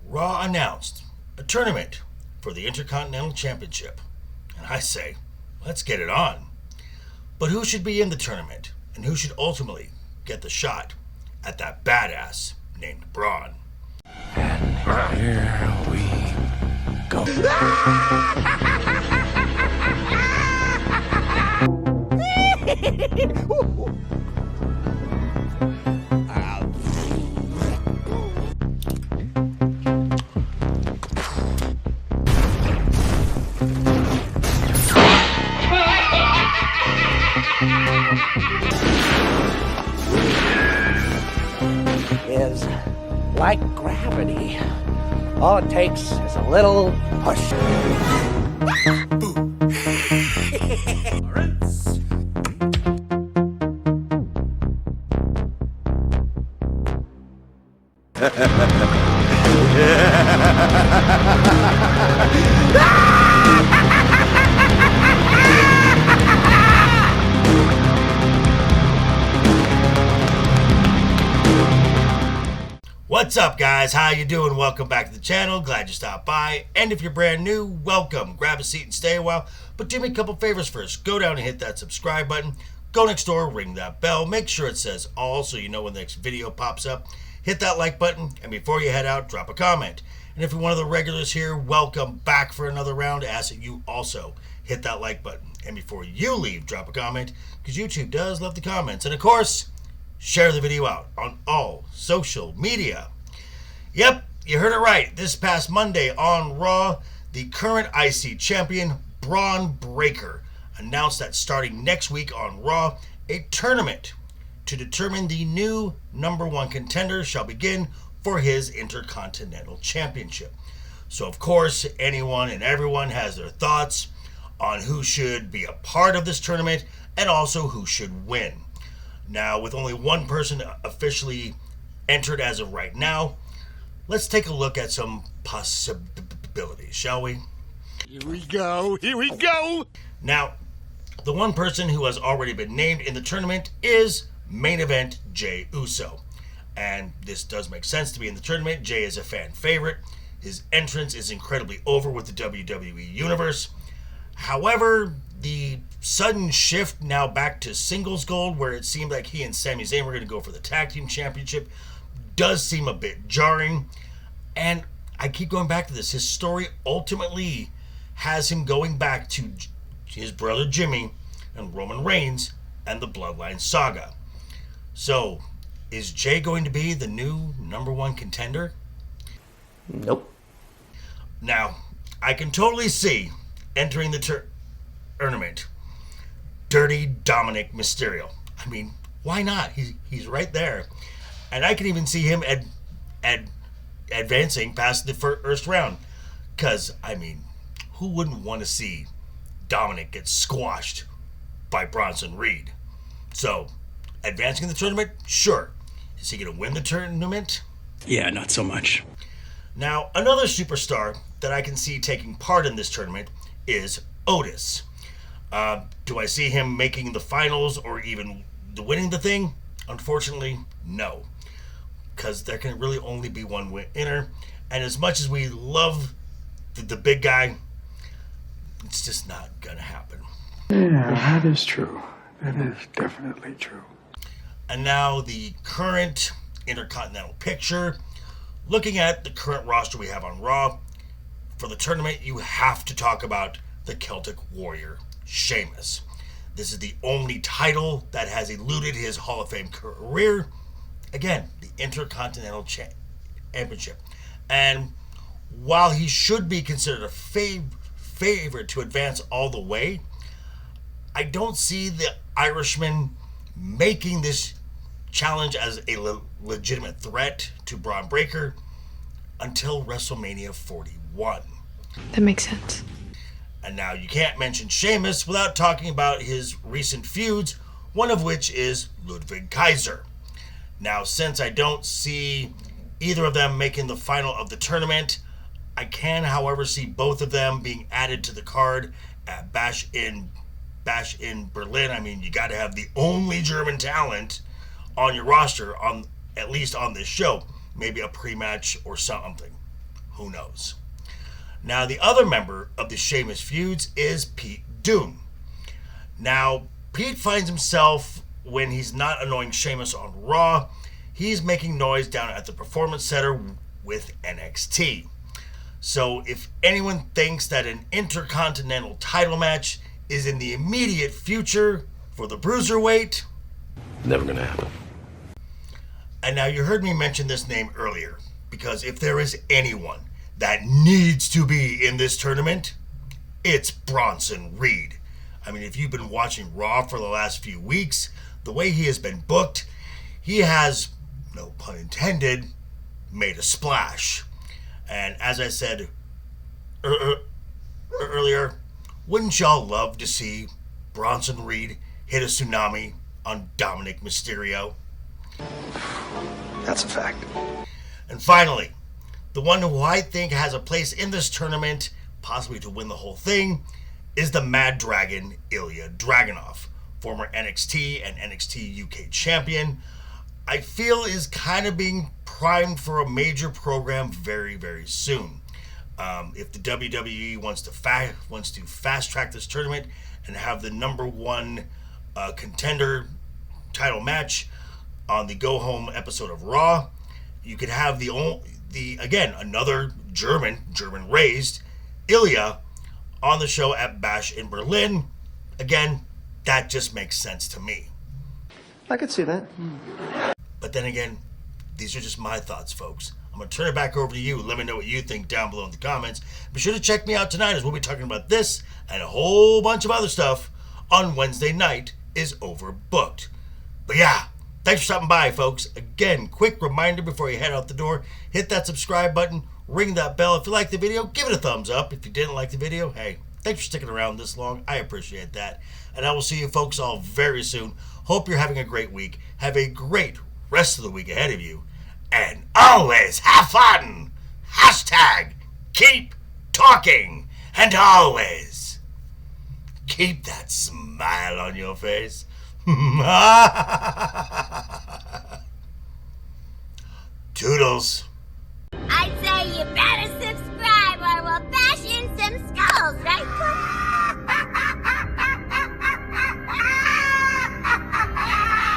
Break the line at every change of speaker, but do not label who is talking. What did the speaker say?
Raw announced a tournament for the Intercontinental Championship. And I say, let's get it on. But who should be in the tournament? And who should ultimately get the shot at that badass named Bron?
And here we go.
Is like gravity. All it takes is a little push.
What's up, guys? How you doing? Welcome back to the channel. Glad you stopped by. And if you're brand new, welcome. Grab a seat and stay a while. But do me a couple favors first. Go down and hit that subscribe button. Go next door, ring that bell. Make sure it says all so you know when the next video pops up. Hit that like button. And before you head out, drop a comment. And if you're one of the regulars here, welcome back for another round. I ask that you also hit that like button. And before you leave, drop a comment, because YouTube does love the comments. And of course, share the video out on all social media. Yep, you heard it right. This past Monday on Raw, the current IC champion, Bron Breakker, announced that starting next week on Raw, a tournament to determine the new #1 contender shall begin for his Intercontinental Championship. So, of course, anyone and everyone has their thoughts on who should be a part of this tournament and also who should win. Now, with only one person officially entered as of right now, let's take a look at some possibilities, shall we?
Here we go, here we go!
Now, the one person who has already been named in the tournament is Main Event Jey Uso. And this does make sense to be in the tournament. Jey is a fan favorite. His entrance is incredibly over with the WWE Universe. However, the sudden shift now back to singles gold, where it seemed like he and Sami Zayn were going to go for the tag team championship, does seem a bit jarring. And I keep going back to this. His story ultimately has him going back to his brother Jimmy and Roman Reigns and the Bloodline saga. So, is Jey going to be the new #1 contender?
Nope.
Now, I can totally see entering the tournament Dirty Dominic Mysterio. I mean, why not? He's right there. And I can even see him advancing past the first round. Because, I mean, who wouldn't want to see Dominic get squashed by Bronson Reed? So, advancing in the tournament? Sure. Is he going to win the tournament?
Yeah, not so much.
Now, another superstar that I can see taking part in this tournament is Otis. Do I see him making the finals or even winning the thing? Unfortunately, no. Because there can really only be one winner. And as much as we love the big guy, it's just not going to happen.
Yeah, that is true. That is definitely true.
And now the current Intercontinental picture. Looking at the current roster we have on Raw, for the tournament, you have to talk about the Celtic Warrior, Sheamus. This is the only title that has eluded his Hall of Fame career. Again, the Intercontinental Championship. And while he should be considered a favorite to advance all the way, I don't see the Irishman making this challenge as a legitimate threat to Bron Breakker until WrestleMania 41.
That makes sense.
And now you can't mention Sheamus without talking about his recent feuds, one of which is Ludwig Kaiser. Now, since I don't see either of them making the final of the tournament, I can, however, see both of them being added to the card at Bash in Berlin. I mean, you got to have the only German talent on your roster, on at least on this show. Maybe a pre-match or something. Who knows? Now, the other member of the Sheamus feuds is Pete Dunne. Now, Pete finds himself, when he's not annoying Sheamus on Raw, he's making noise down at the Performance Center with NXT. So if anyone thinks that an Intercontinental title match is in the immediate future for the Bruiserweight,
Never gonna happen.
and now you heard me mention this name earlier, because if there is anyone that needs to be in this tournament, it's Bronson Reed. I mean, if you've been watching Raw for the last few weeks, the way he has been booked, he has, no pun intended, made a splash. And as I said earlier, wouldn't y'all love to see Bronson Reed hit a tsunami on Dominic Mysterio?
That's a fact.
And finally, the one who I think has a place in this tournament, possibly to win the whole thing, is the Mad Dragon, Ilya Dragunov, former NXT and NXT UK champion. I feel is kind of being primed for a major program very, very soon. If the WWE wants to fast track this tournament and have the number one contender title match on the Go Home episode of Raw, you could have another German raised Ilya on the show at Bash in Berlin. Again, that just makes sense to me.
I could see that.
But then again, these are just my thoughts, folks. I'm going to turn it back over to you. Let me know what you think down below in the comments. Be sure to check me out tonight, as we'll be talking about this and a whole bunch of other stuff on Wednesday Night is Overbooked. But yeah, thanks for stopping by, folks. Again, quick reminder before you head out the door, hit that subscribe button, ring that bell. If you liked the video, give it a thumbs up. If you didn't like the video, hey, thanks for sticking around this long. I appreciate that. And I will see you folks all very soon. Hope you're having a great week. Have a great rest of the week ahead of you. And always have fun. Hashtag keep talking. And always keep that smile on your face. Toodles.